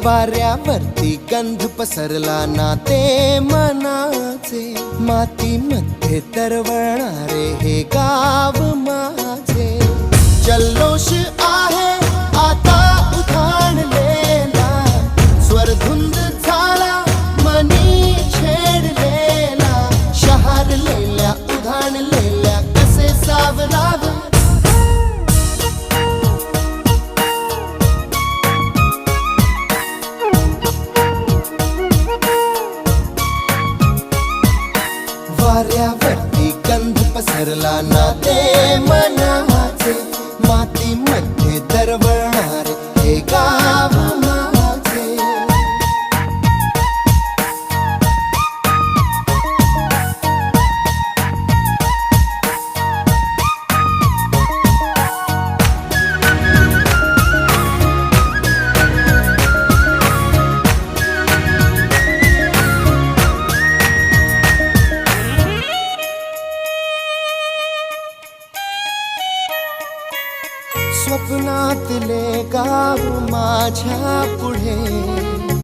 वाऱ्यावरती गंध पसरला ना ते मनाचे, मातीमध्ये तरवळणारे हे गाव माझे. जल्लोष आहे आता उधाणलेला, स्वरधुंद झाला मनी छेडलेला. शहारलेल्या उधाणलेल्या कसे सावरावे, वाऱ्यावरती गंध पसरला ना ते मनाचे, मातीमध्ये दरवळणारे हे गाव माझे. स्वप्नातले गाव माझ्या पुढे